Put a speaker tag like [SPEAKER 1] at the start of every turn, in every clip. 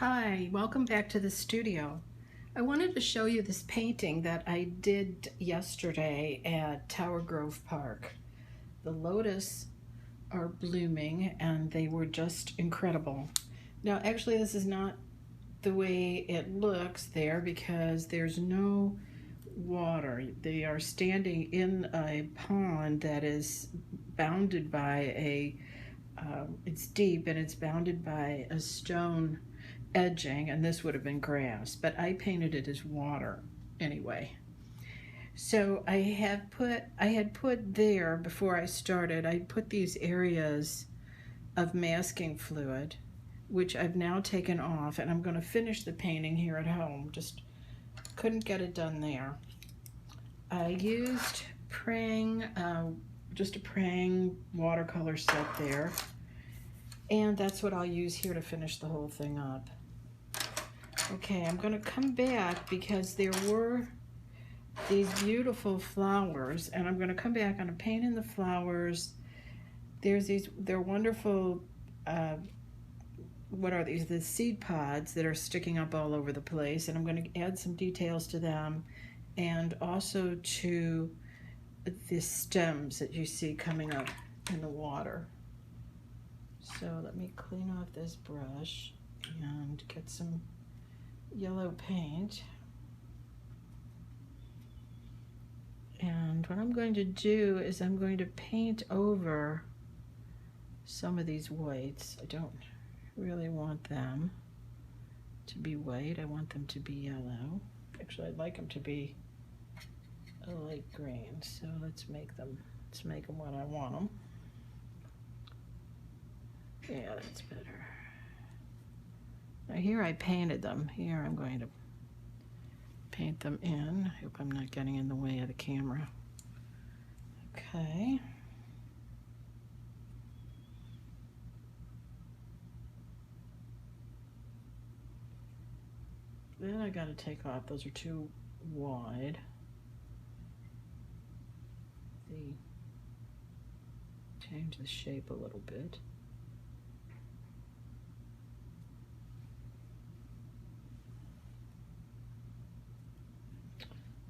[SPEAKER 1] Hi, welcome back to the studio. I wanted to show you this painting that I did yesterday at Tower Grove Park. The lotus are blooming and they were just incredible. Now actually this is not the way it looks there because there's no water. They are standing in a pond that is bounded by it's deep and it's bounded by a stone edging, and this would have been grass, but I painted it as water anyway. So I had put there before I started, I put these areas of masking fluid, which I've now taken off, and I'm going to finish the painting here at home. Just couldn't get it done there. I used Prang, just a Prang watercolor set there, and that's what I'll use here to finish the whole thing up. Okay, I'm going to come back because there were these beautiful flowers, and I'm going to come back and paint in the flowers. They're wonderful, what are these? The seed pods that are sticking up all over the place, and I'm going to add some details to them and also to the stems that you see coming up in the water. So let me clean off this brush and get some yellow paint. And what I'm going to do is I'm going to paint over some of these whites. I don't really want them to be white. I want them to be yellow. Actually, I'd like them to be a light green. So let's make them what I want them. Yeah, that's better. Now here I painted them. Here I'm going to paint them in. I hope I'm not getting in the way of the camera. Okay. Then I got to take off. Those are too wide. Change the shape a little bit.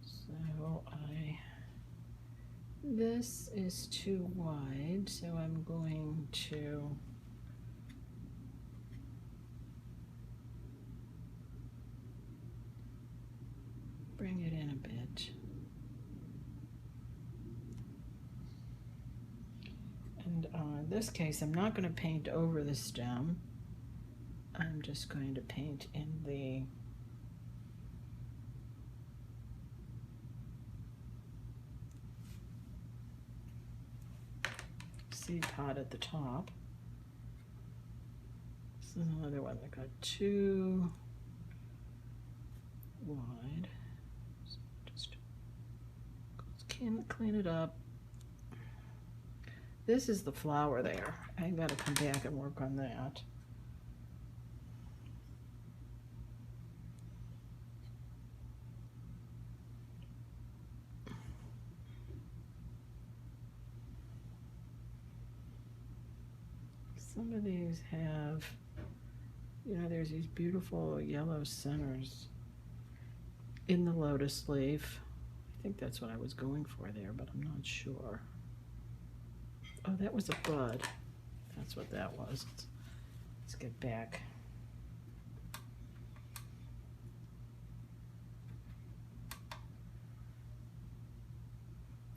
[SPEAKER 1] So this is too wide, so I'm going to bring it in a bit. And in this case, I'm not going to paint over the stem. I'm just going to paint in the seed pod at the top. This is another one that got too wide. So just clean it up. This is the flower there. I gotta come back and work on that. Some of these have, there's these beautiful yellow centers in the lotus leaf. I think that's what I was going for there, but I'm not sure. Oh, that was a bud. That's what that was. Let's get back.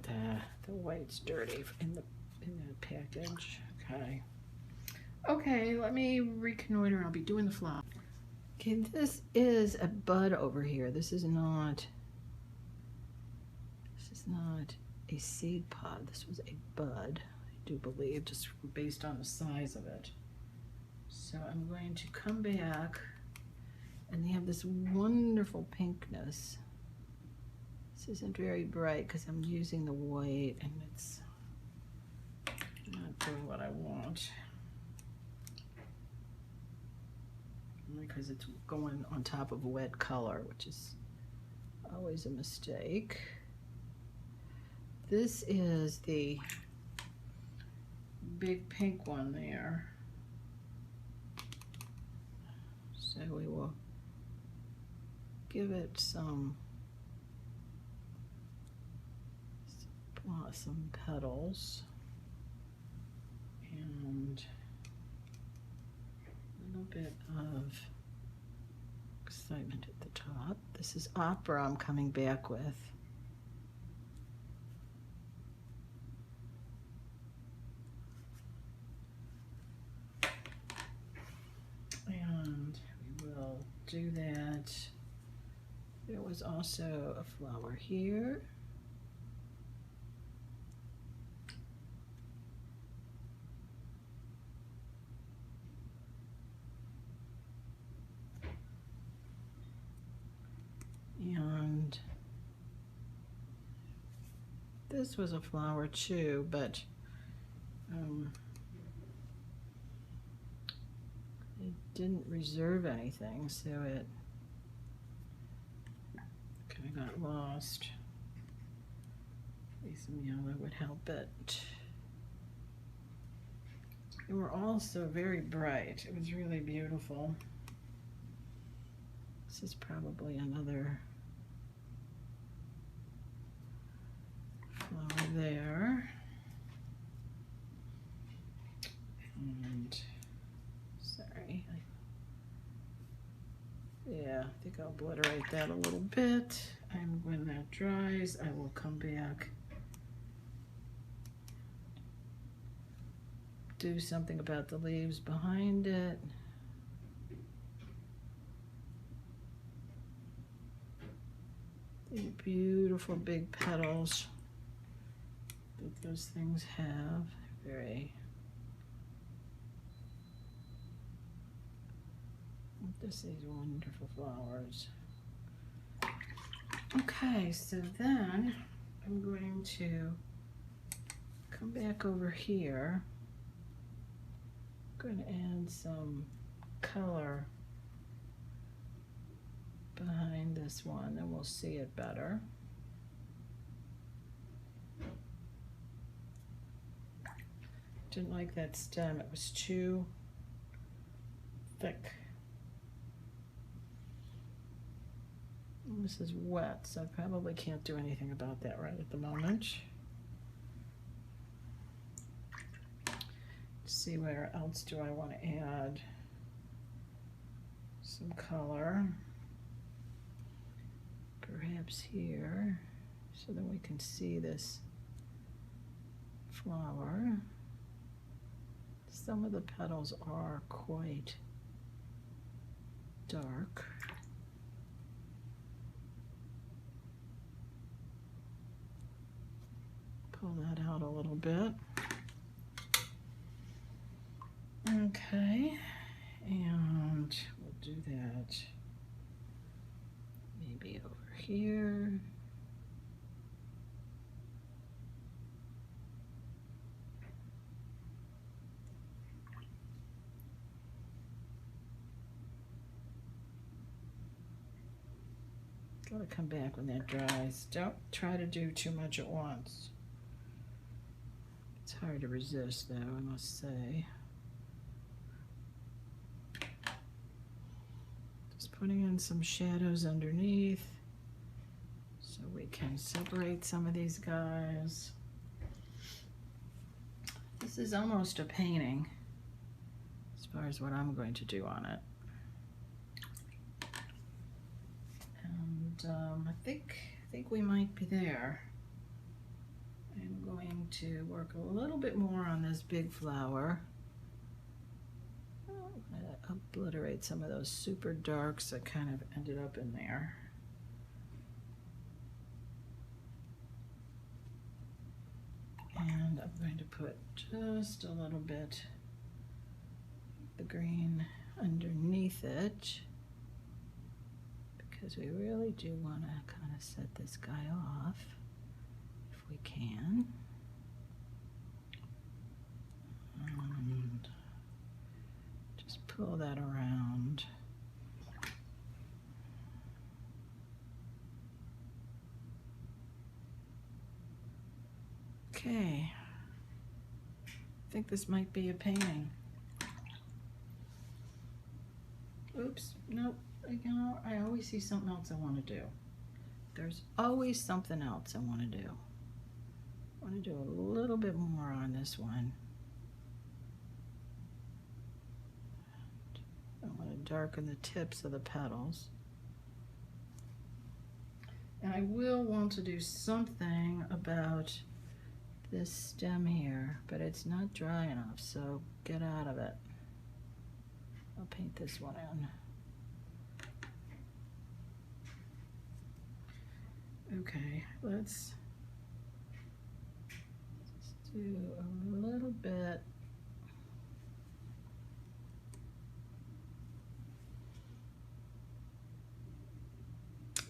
[SPEAKER 1] The white's dirty in the package. Okay. Okay, let me reconnoiter. I'll be doing the flower. Okay, this is a bud over here. This is not a seed pod. This was a bud, I do believe, just based on the size of it. So I'm going to come back, and they have this wonderful pinkness. This isn't very bright because I'm using the white and it's not doing what I want. Because it's going on top of wet color, which is always a mistake. This is the big pink one there. So we will give it some blossom petals and a little bit of excitement at the top. This is Opera I'm coming back with. And we will do that. There was also a flower here. And this was a flower too, but it didn't reserve anything, so it kind of got lost. Maybe some yellow would help it. They were also very bright. It was really beautiful. This is probably another flower there. And sorry, yeah, I think I'll obliterate that a little bit. And when that dries, I will come back, do something about the leaves behind it. The beautiful big petals that those things have. Very, just these wonderful flowers. Okay, so then I'm going to come back over here. I'm going to add some color behind this one, and we'll see it better. Didn't like that stem, it was too thick. This is wet, so I probably can't do anything about that right at the moment. Let's see, where else do I want to add some color? Perhaps here, so that we can see this flower. Some of the petals are quite dark. Pull that out a little bit. Okay, and we'll do that maybe over here. Gotta come back when that dries. Don't try to do too much at once. It's hard to resist though, I must say. Just putting in some shadows underneath so we can separate some of these guys. This is almost a painting as far as what I'm going to do on it. And I think we might be there. I'm going to work a little bit more on this big flower. I'm going to obliterate some of those super darks that kind of ended up in there. And I'm going to put just a little bit of the green underneath it, because we really do want to kind of set this guy off if we can. And just pull that around. Okay, I think this might be a painting. Oops, nope. You know, I always see something else I want to do. There's always something else I want to do. I want to do a little bit more on this one. I want to darken the tips of the petals. And I will want to do something about this stem here, but it's not dry enough, so get out of it. I'll paint this one in. Okay, let's do a little bit.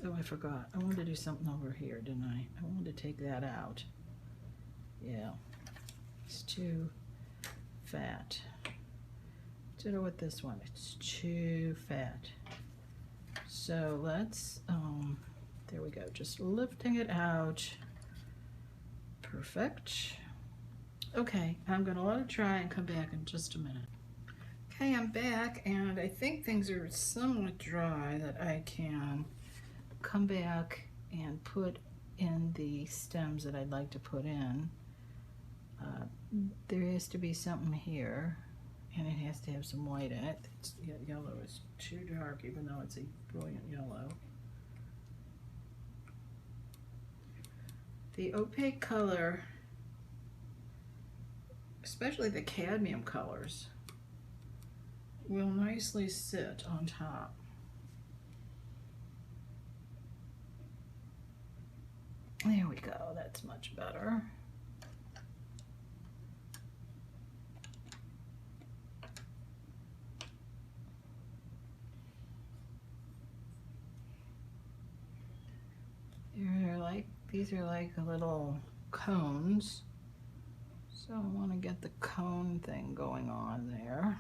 [SPEAKER 1] Oh, I forgot. I wanted to do something over here, didn't I? I wanted to take that out. Yeah, it's too fat. Ditto with this one. It's too fat. So let's, there we go. Just lifting it out. Perfect. Okay, I'm going to let it dry and come back in just a minute. Okay, I'm back, and I think things are somewhat dry that I can come back and put in the stems that I'd like to put in. There has to be something here, and it has to have some white in it. Yellow is too dark, even though it's a brilliant yellow. The opaque color, especially the cadmium colors, will nicely sit on top. There we go, that's much better. These are like little cones. So I want to get the cone thing going on there.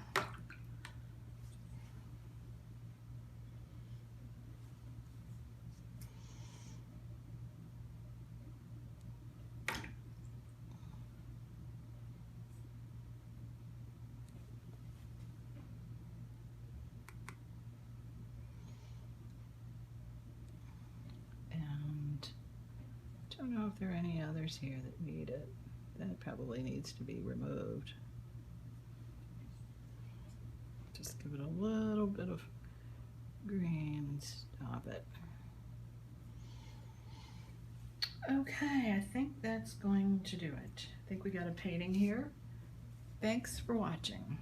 [SPEAKER 1] I don't know if there are any others here that need it. That probably needs to be removed. Just give it a little bit of green and stop it. Okay, I think that's going to do it. I think we got a painting here. Thanks for watching.